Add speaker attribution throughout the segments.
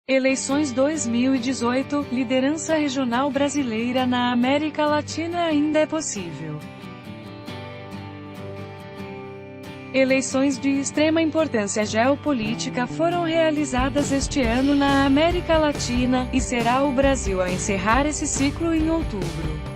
Speaker 1: Eleições 2018, liderança regional brasileira na América Latina ainda é possível. Eleições de extrema importância geopolítica foram realizadas este ano na América Latina, e será o Brasil a encerrar esse ciclo em outubro.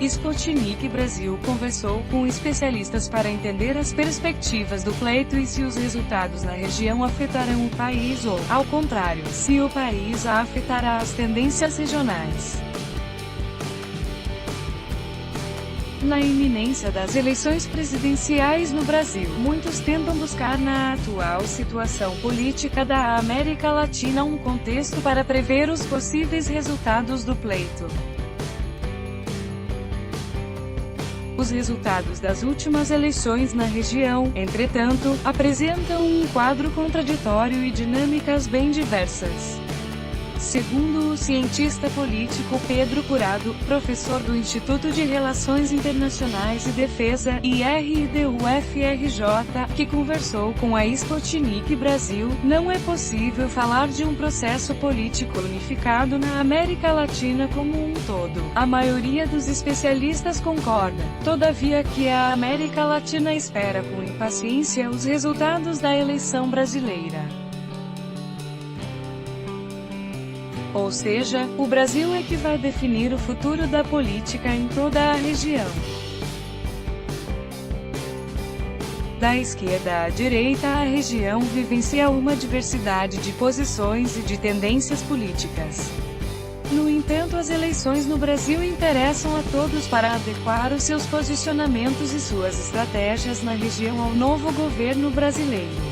Speaker 1: Sputnik Brasil conversou com especialistas para entender as perspectivas do pleito e se os resultados na região afetarão o país ou, ao contrário, se o país afetará as tendências regionais. Na iminência das eleições presidenciais no Brasil, muitos tentam buscar na atual situação política da América Latina um contexto para prever os possíveis resultados do pleito. Os resultados das últimas eleições na região, entretanto, apresentam um quadro contraditório e dinâmicas bem diversas. Segundo o cientista político Pedro Curado, professor do Instituto de Relações Internacionais e Defesa, IRD-UFRJ, que conversou com a Sputnik Brasil, não é possível falar de um processo político unificado na América Latina como um todo. A maioria dos especialistas concorda, todavia, que a América Latina espera com impaciência os resultados da eleição brasileira. Ou seja, o Brasil é que vai definir o futuro da política em toda a região. Da esquerda à direita, a região vivencia uma diversidade de posições e de tendências políticas. No entanto, as eleições no Brasil interessam a todos para adequar os seus posicionamentos e suas estratégias na região ao novo governo brasileiro.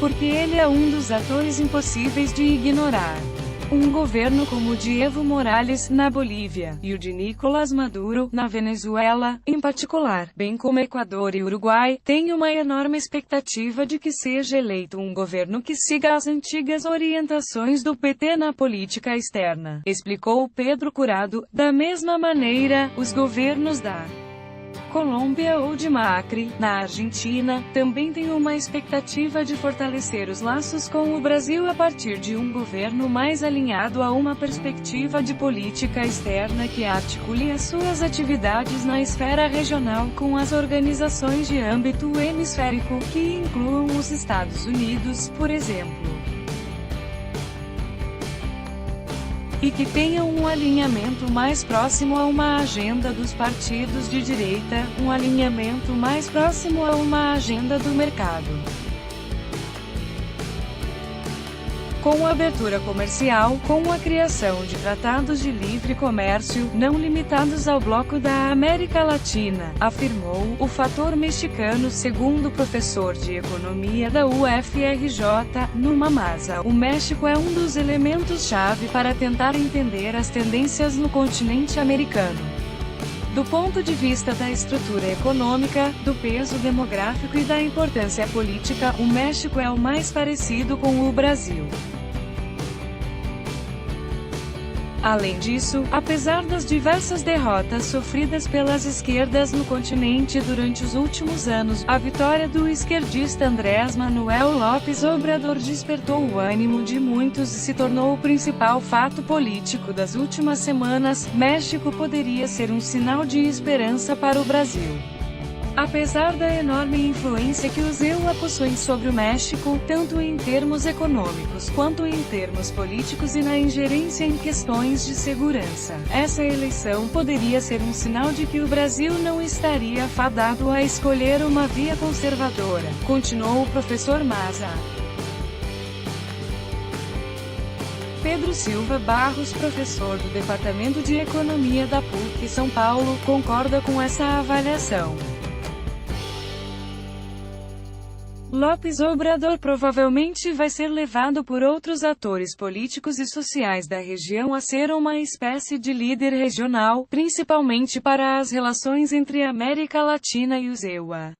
Speaker 1: Porque ele é um dos atores impossíveis de ignorar. Um governo como o de Evo Morales, na Bolívia, e o de Nicolás Maduro, na Venezuela, em particular, bem como Equador e Uruguai, tem uma enorme expectativa de que seja eleito um governo que siga as antigas orientações do PT na política externa, explicou Pedro Curado. Da mesma maneira, os governos da Colômbia ou de Macri, na Argentina, também tem uma expectativa de fortalecer os laços com o Brasil a partir de um governo mais alinhado a uma perspectiva de política externa que articule as suas atividades na esfera regional com as organizações de âmbito hemisférico, que incluam os Estados Unidos, por exemplo. E que tenham um alinhamento mais próximo a uma agenda dos partidos de direita, um alinhamento mais próximo a uma agenda do mercado. Com a abertura comercial, com a criação de tratados de livre comércio, não limitados ao bloco da América Latina, afirmou o fator mexicano. Segundo o professor de economia da UFRJ, Numa Maza, o México é um dos elementos-chave para tentar entender as tendências no continente americano. Do ponto de vista da estrutura econômica, do peso demográfico e da importância política, o México é o mais parecido com o Brasil. Além disso, apesar das diversas derrotas sofridas pelas esquerdas no continente durante os últimos anos, a vitória do esquerdista Andrés Manuel López Obrador despertou o ânimo de muitos e se tornou o principal fato político das últimas semanas. México poderia ser um sinal de esperança para o Brasil. Apesar da enorme influência que os EUA possuem sobre o México, tanto em termos econômicos quanto em termos políticos e na ingerência em questões de segurança, essa eleição poderia ser um sinal de que o Brasil não estaria fadado a escolher uma via conservadora, continuou o professor Maza. Pedro Silva Barros, professor do Departamento de Economia da PUC São Paulo, concorda com essa avaliação. López Obrador provavelmente vai ser levado por outros atores políticos e sociais da região a ser uma espécie de líder regional, principalmente para as relações entre a América Latina e os EUA.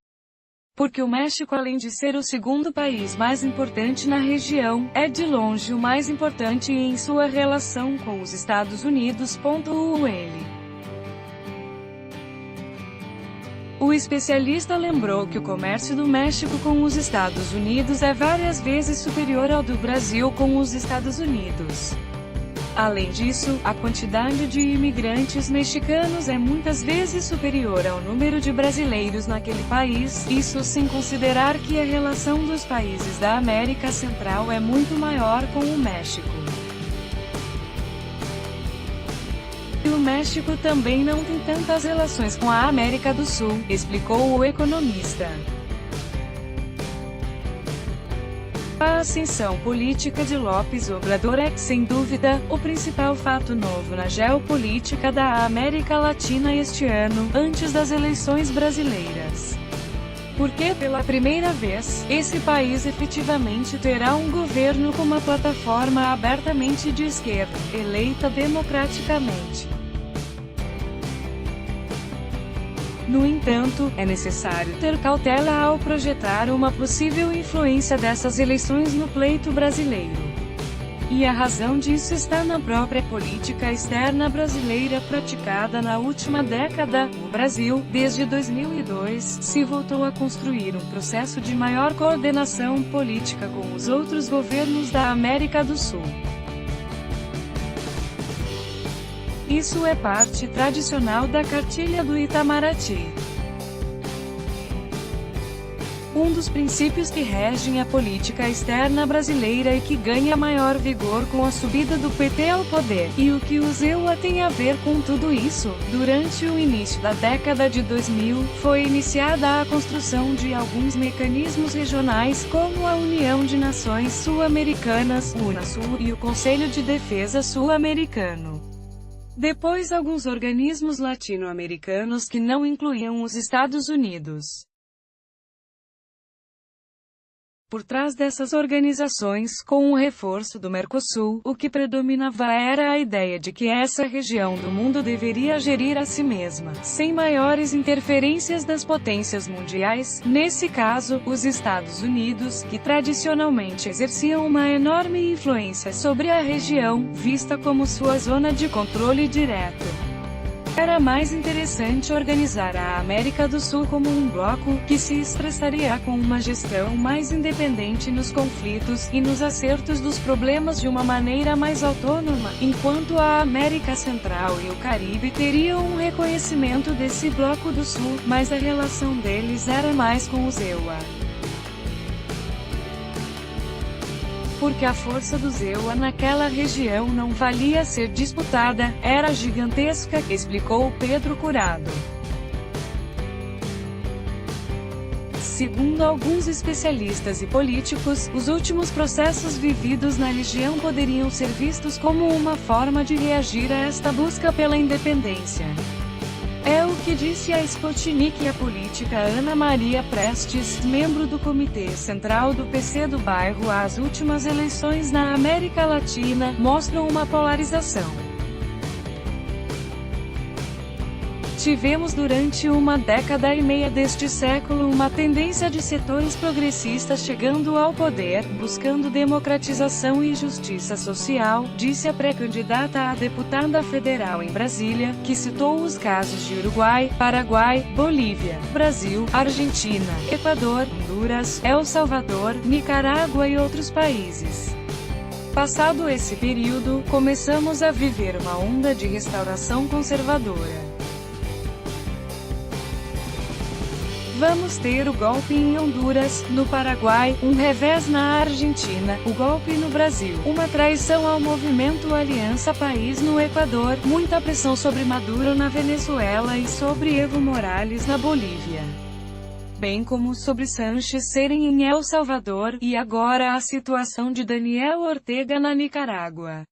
Speaker 1: Porque o México, além de ser o segundo país mais importante na região, é de longe o mais importante em sua relação com os Estados Unidos. Ele O especialista lembrou que o comércio do México com os Estados Unidos é várias vezes superior ao do Brasil com os Estados Unidos. Além disso, a quantidade de imigrantes mexicanos é muitas vezes superior ao número de brasileiros naquele país, isso sem considerar que a relação dos países da América Central é muito maior com o México. E o México também não tem tantas relações com a América do Sul, explicou o economista. A ascensão política de López Obrador é, sem dúvida, o principal fato novo na geopolítica da América Latina este ano, antes das eleições brasileiras. Porque, pela primeira vez, esse país efetivamente terá um governo com uma plataforma abertamente de esquerda, eleita democraticamente. No entanto, é necessário ter cautela ao projetar uma possível influência dessas eleições no pleito brasileiro. E a razão disso está na própria política externa brasileira praticada na última década. O Brasil, desde 2002, se voltou a construir um processo de maior coordenação política com os outros governos da América do Sul. Isso é parte tradicional da cartilha do Itamaraty. Um dos princípios que regem a política externa brasileira e que ganha maior vigor com a subida do PT ao poder. E o que o EUA tem a ver com tudo isso? Durante o início da década de 2000, foi iniciada a construção de alguns mecanismos regionais, como a União de Nações Sul-Americanas, UNASUL, e o Conselho de Defesa Sul-Americano. Depois alguns organismos latino-americanos que não incluíam os Estados Unidos. Por trás dessas organizações, com o reforço do Mercosul, o que predominava era a ideia de que essa região do mundo deveria gerir a si mesma, sem maiores interferências das potências mundiais, nesse caso, os Estados Unidos, que tradicionalmente exerciam uma enorme influência sobre a região, vista como sua zona de controle direto. Era mais interessante organizar a América do Sul como um bloco, que se expressaria com uma gestão mais independente nos conflitos e nos acertos dos problemas de uma maneira mais autônoma, enquanto a América Central e o Caribe teriam um reconhecimento desse bloco do Sul, mas a relação deles era mais com os EUA. Porque a força dos EUA naquela região não valia ser disputada, era gigantesca, explicou Pedro Curado. Segundo alguns especialistas e políticos, os últimos processos vividos na região poderiam ser vistos como uma forma de reagir a esta busca pela independência. É o que disse a Sputnik a política Ana Maria Prestes, membro do Comitê Central do PC do bairro. As últimas eleições na América Latina mostram uma polarização. Tivemos durante uma década e meia deste século uma tendência de setores progressistas chegando ao poder, buscando democratização e justiça social, disse a pré-candidata a deputada federal em Brasília, que citou os casos de Uruguai, Paraguai, Bolívia, Brasil, Argentina, Equador, Honduras, El Salvador, Nicarágua e outros países. Passado esse período, começamos a viver uma onda de restauração conservadora. Vamos ter o golpe em Honduras, no Paraguai, um revés na Argentina, o golpe no Brasil, uma traição ao movimento Aliança País no Equador, muita pressão sobre Maduro na Venezuela e sobre Evo Morales na Bolívia. Bem como sobre Sánchez Serem em El Salvador, e agora a situação de Daniel Ortega na Nicarágua.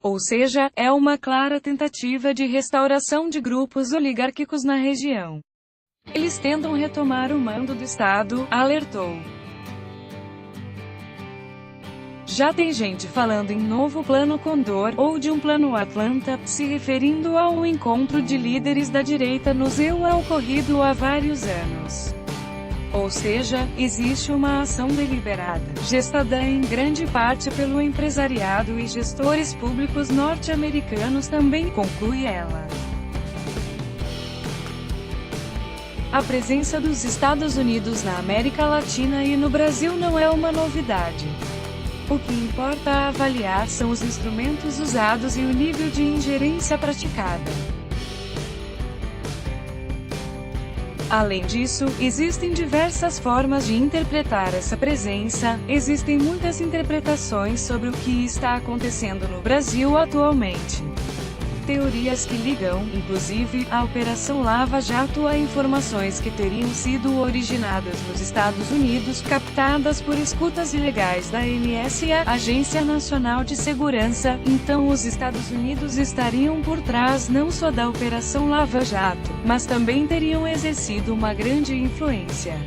Speaker 1: Ou seja, é uma clara tentativa de restauração de grupos oligárquicos na região. Eles tentam retomar o mando do Estado, alertou. Já tem gente falando em novo Plano Condor, ou de um Plano Atlanta, se referindo a um encontro de líderes da direita no EUA ocorrido há vários anos. Ou seja, existe uma ação deliberada, gestada em grande parte pelo empresariado e gestores públicos norte-americanos também, conclui ela. A presença dos Estados Unidos na América Latina e no Brasil não é uma novidade. O que importa avaliar são os instrumentos usados e o nível de ingerência praticada. Além disso, existem diversas formas de interpretar essa presença. Existem muitas interpretações sobre o que está acontecendo no Brasil atualmente. Teorias que ligam, inclusive, a Operação Lava Jato a informações que teriam sido originadas nos Estados Unidos, captadas por escutas ilegais da NSA, Agência Nacional de Segurança. Então os Estados Unidos estariam por trás não só da Operação Lava Jato, mas também teriam exercido uma grande influência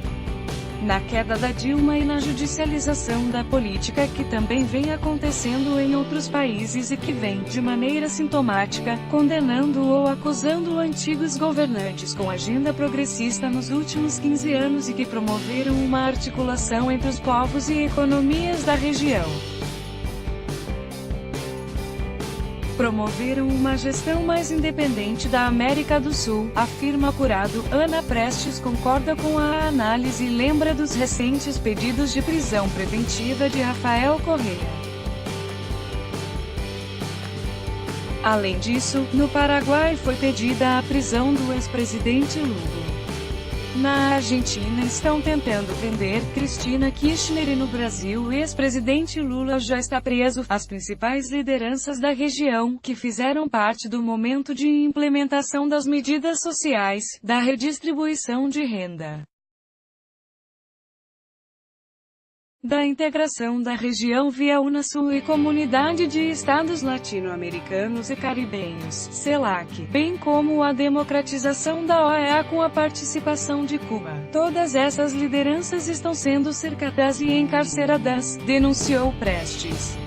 Speaker 1: na queda da Dilma e na judicialização da política que também vem acontecendo em outros países e que vem, de maneira sintomática, condenando ou acusando antigos governantes com agenda progressista nos últimos 15 anos e que promoveram uma articulação entre os povos e economias da região. Promoveram uma gestão mais independente da América do Sul, afirma apurado. Ana Prestes concorda com a análise e lembra dos recentes pedidos de prisão preventiva de Rafael Correa. Além disso, no Paraguai foi pedida a prisão do ex-presidente Lula. Na Argentina estão tentando prender Cristina Kirchner e no Brasil o ex-presidente Lula já está preso. As principais lideranças da região, que fizeram parte do momento de implementação das medidas sociais, da redistribuição de renda, da integração da região via Unasul e Comunidade de Estados Latino-Americanos e Caribenhos, CELAC, bem como a democratização da OEA com a participação de Cuba. Todas essas lideranças estão sendo cercadas e encarceradas, denunciou Prestes.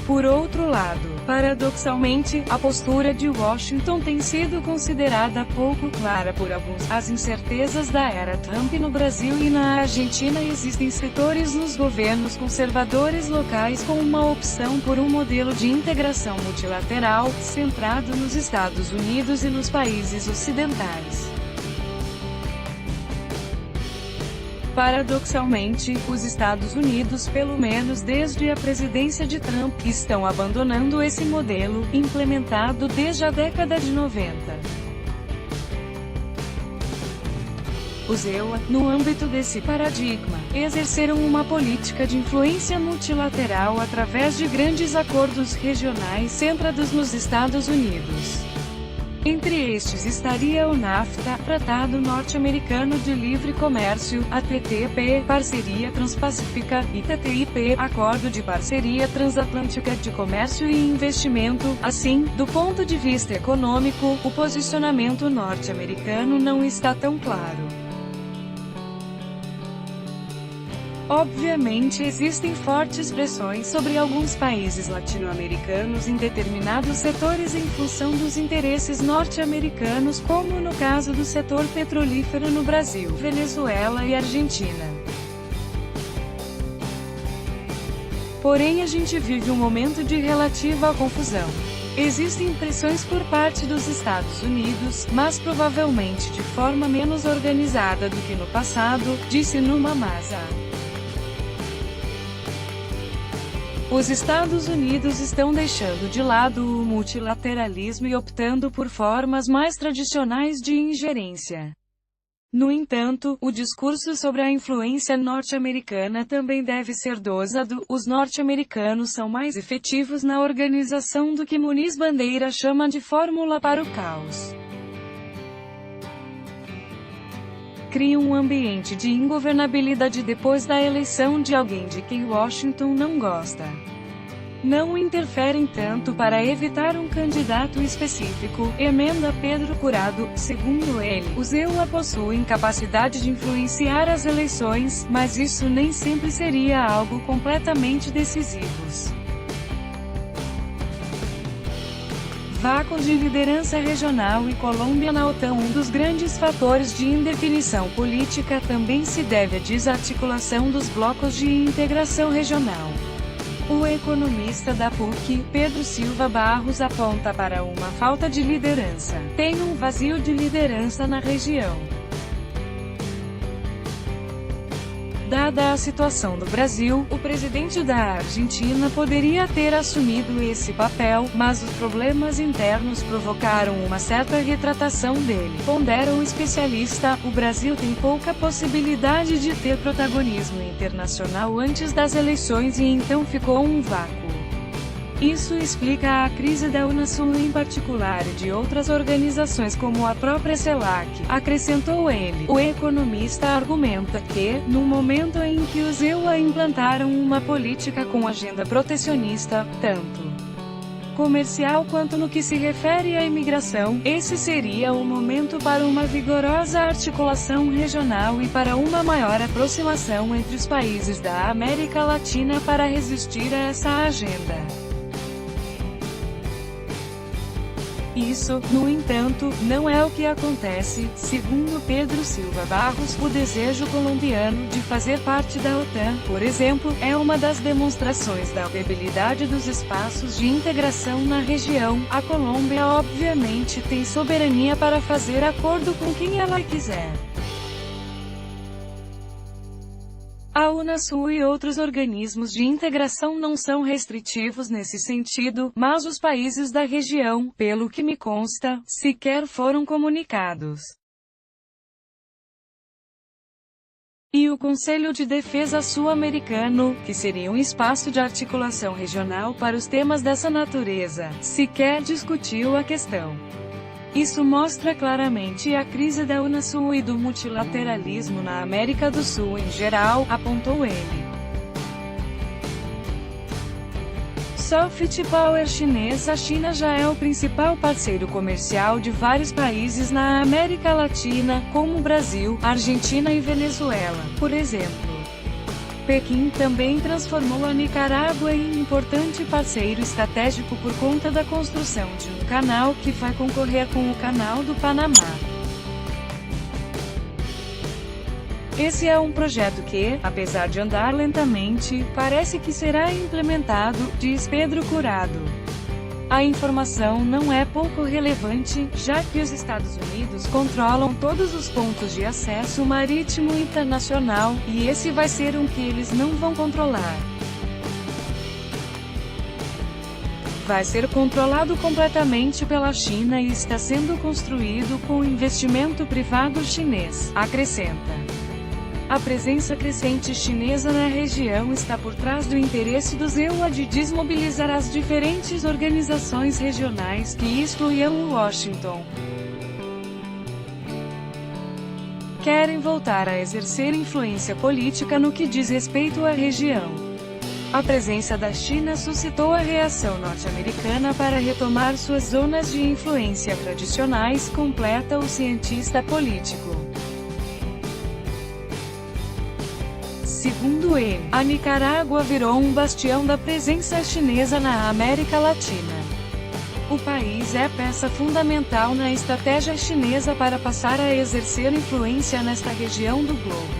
Speaker 1: Por outro lado, paradoxalmente, a postura de Washington tem sido considerada pouco clara por alguns. As incertezas da era Trump no Brasil e na Argentina. Existem setores nos governos conservadores locais com uma opção por um modelo de integração multilateral, centrado nos Estados Unidos e nos países ocidentais. Paradoxalmente, os Estados Unidos, pelo menos desde a presidência de Trump, estão abandonando esse modelo, implementado desde a década de 90. Os EUA, no âmbito desse paradigma, exerceram uma política de influência multilateral através de grandes acordos regionais centrados nos Estados Unidos. Entre estes estaria o NAFTA, Tratado Norte-Americano de Livre Comércio, a TTP, Parceria Transpacífica, e TTIP, Acordo de Parceria Transatlântica de Comércio e Investimento. Assim, do ponto de vista econômico, o posicionamento norte-americano não está tão claro. Obviamente existem fortes pressões sobre alguns países latino-americanos em determinados setores em função dos interesses norte-americanos, como no caso do setor petrolífero no Brasil, Venezuela e Argentina. Porém a gente vive um momento de relativa confusão. Existem pressões por parte dos Estados Unidos, mas provavelmente de forma menos organizada do que no passado, disse Numa Maza. Os Estados Unidos estão deixando de lado o multilateralismo e optando por formas mais tradicionais de ingerência. No entanto, o discurso sobre a influência norte-americana também deve ser dosado. Os norte-americanos são mais efetivos na organização do que Muniz Bandeira chama de fórmula para o caos. Cria um ambiente de ingovernabilidade depois da eleição de alguém de quem Washington não gosta. Não interferem tanto para evitar um candidato específico, emenda Pedro Curado. Segundo ele, os EUA possuem capacidade de influenciar as eleições, mas isso nem sempre seria algo completamente decisivo. Vácuos de liderança regional e Colômbia na OTAN. Um dos grandes fatores de indefinição política também se deve à desarticulação dos blocos de integração regional. O economista da PUC, Pedro Silva Barros, aponta para uma falta de liderança. Tem um vazio de liderança na região. Dada a situação do Brasil, o presidente da Argentina poderia ter assumido esse papel, mas os problemas internos provocaram uma certa retratação dele. Pondera o especialista, o Brasil tem pouca possibilidade de ter protagonismo internacional antes das eleições e então ficou um vácuo. Isso explica a crise da Unasul em particular e de outras organizações como a própria CELAC, acrescentou ele. O economista argumenta que, no momento em que os EUA implantaram uma política com agenda protecionista, tanto comercial quanto no que se refere à imigração, esse seria o momento para uma vigorosa articulação regional e para uma maior aproximação entre os países da América Latina para resistir a essa agenda. Isso, no entanto, não é o que acontece. Segundo Pedro Silva Barros, o desejo colombiano de fazer parte da OTAN, por exemplo, é uma das demonstrações da viabilidade dos espaços de integração na região. A Colômbia obviamente tem soberania para fazer acordo com quem ela quiser. A Unasul e outros organismos de integração não são restritivos nesse sentido, mas os países da região, pelo que me consta, sequer foram comunicados. E o Conselho de Defesa Sul-Americano, que seria um espaço de articulação regional para os temas dessa natureza, sequer discutiu a questão. Isso mostra claramente a crise da Unasul e do multilateralismo na América do Sul em geral, apontou ele. Soft power chinês. A China já é o principal parceiro comercial de vários países na América Latina, como Brasil, Argentina e Venezuela, por exemplo. Pequim também transformou a Nicarágua em importante parceiro estratégico por conta da construção de um canal que vai concorrer com o Canal do Panamá. Esse é um projeto que, apesar de andar lentamente, parece que será implementado, diz Pedro Curado. A informação não é pouco relevante, já que os Estados Unidos controlam todos os pontos de acesso marítimo internacional, e esse vai ser um que eles não vão controlar. Vai ser controlado completamente pela China e está sendo construído com investimento privado chinês, acrescenta. A presença crescente chinesa na região está por trás do interesse dos EUA de desmobilizar as diferentes organizações regionais que excluíam Washington. Querem voltar a exercer influência política no que diz respeito à região. A presença da China suscitou a reação norte-americana para retomar suas zonas de influência tradicionais, completa o cientista político. Segundo ele, a Nicarágua virou um bastião da presença chinesa na América Latina. O país é peça fundamental na estratégia chinesa para passar a exercer influência nesta região do globo.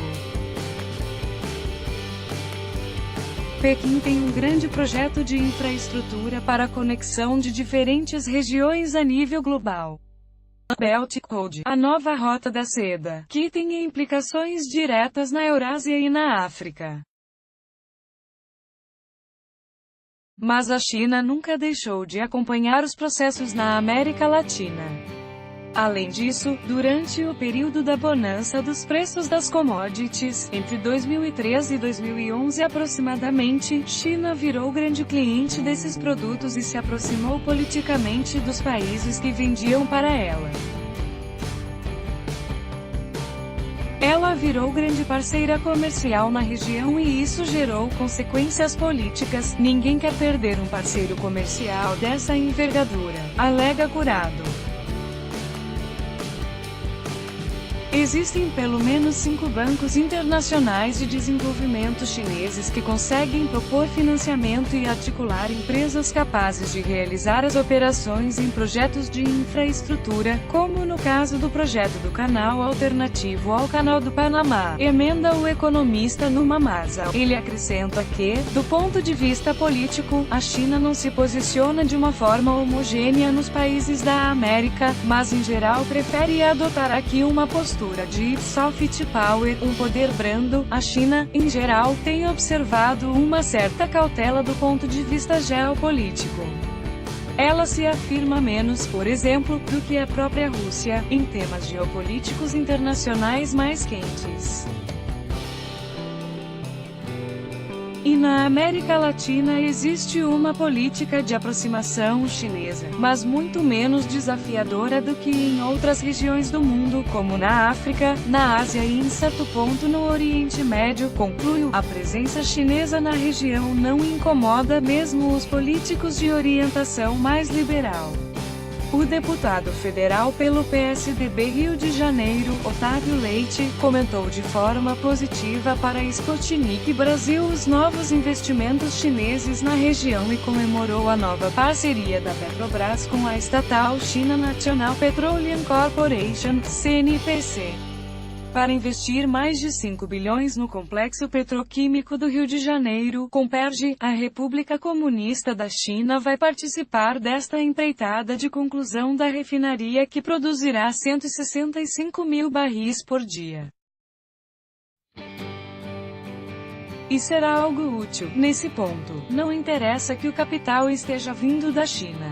Speaker 1: Pequim tem um grande projeto de infraestrutura para a conexão de diferentes regiões a nível global. Belt Code, a nova rota da seda, que tem implicações diretas na Eurásia e na África. Mas a China nunca deixou de acompanhar os processos na América Latina. Além disso, durante o período da bonança dos preços das commodities, entre 2013 e 2011 aproximadamente, China virou grande cliente desses produtos e se aproximou politicamente dos países que vendiam para ela. Ela virou grande parceira comercial na região e isso gerou consequências políticas. Ninguém quer perder um parceiro comercial dessa envergadura, alega Curado. Existem pelo menos 5 bancos internacionais de desenvolvimento chineses que conseguem propor financiamento e articular empresas capazes de realizar as operações em projetos de infraestrutura, como no caso do projeto do Canal Alternativo ao Canal do Panamá. Emenda o economista Numa Maza. Ele acrescenta que, do ponto de vista político, a China não se posiciona de uma forma homogênea nos países da América, mas em geral prefere adotar aqui uma postura de soft power, um poder brando. A China, em geral, tem observado uma certa cautela do ponto de vista geopolítico. Ela se afirma menos, por exemplo, do que a própria Rússia, em temas geopolíticos internacionais mais quentes. E na América Latina existe uma política de aproximação chinesa, mas muito menos desafiadora do que em outras regiões do mundo, como na África, na Ásia e em certo ponto no Oriente Médio. Concluiu: a presença chinesa na região não incomoda mesmo os políticos de orientação mais liberal. O deputado federal pelo PSDB Rio de Janeiro, Otávio Leite, comentou de forma positiva para a Sputnik Brasil os novos investimentos chineses na região e comemorou a nova parceria da Petrobras com a estatal China National Petroleum Corporation, CNPC, para investir mais de 5 bilhões no complexo petroquímico do Rio de Janeiro. Comperge, a República Comunista da China vai participar desta empreitada de conclusão da refinaria que produzirá 165 mil barris por dia. E será algo útil. Nesse ponto, não interessa que o capital esteja vindo da China.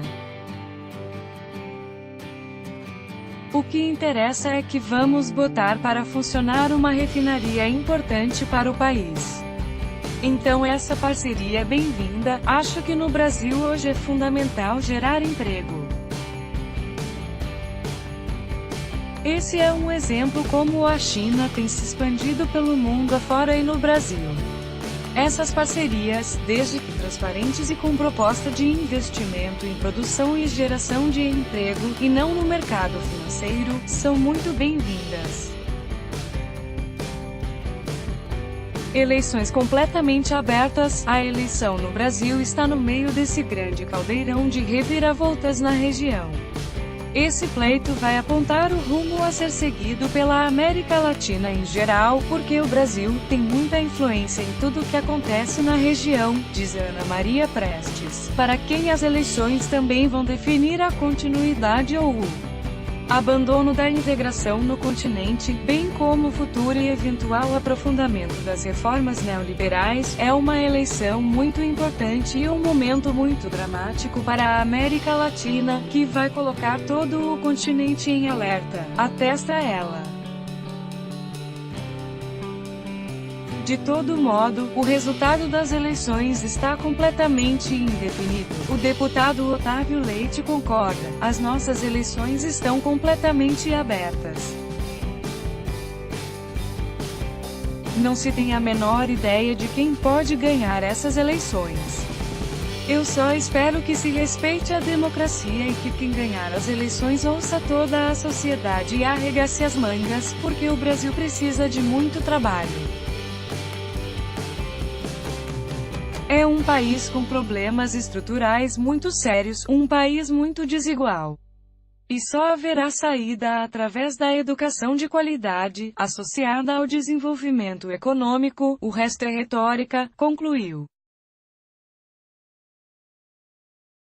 Speaker 1: O que interessa é que vamos botar para funcionar uma refinaria importante para o país. Então essa parceria é bem-vinda. Acho que no Brasil hoje é fundamental gerar emprego. Esse é um exemplo como a China tem se expandido pelo mundo afora e no Brasil. Essas parcerias, desde que transparentes e com proposta de investimento em produção e geração de emprego, e não no mercado financeiro, são muito bem-vindas. Eleições completamente abertas. A eleição no Brasil está no meio desse grande caldeirão de reviravoltas na região. Esse pleito vai apontar o rumo a ser seguido pela América Latina em geral, porque o Brasil tem muita influência em tudo o que acontece na região, diz Ana Maria Prestes, para quem as eleições também vão definir a continuidade ou o abandono da integração no continente, bem como o futuro e eventual aprofundamento das reformas neoliberais. É uma eleição muito importante e um momento muito dramático para a América Latina, que vai colocar todo o continente em alerta, atesta ela. De todo modo, o resultado das eleições está completamente indefinido. O deputado Otávio Leite concorda: as nossas eleições estão completamente abertas. Não se tem a menor ideia de quem pode ganhar essas eleições. Eu só espero que se respeite a democracia e que quem ganhar as eleições ouça toda a sociedade e arregace as mangas, porque o Brasil precisa de muito trabalho. É um país com problemas estruturais muito sérios, um país muito desigual. E só haverá saída através da educação de qualidade, associada ao desenvolvimento econômico. O resto é retórica, concluiu.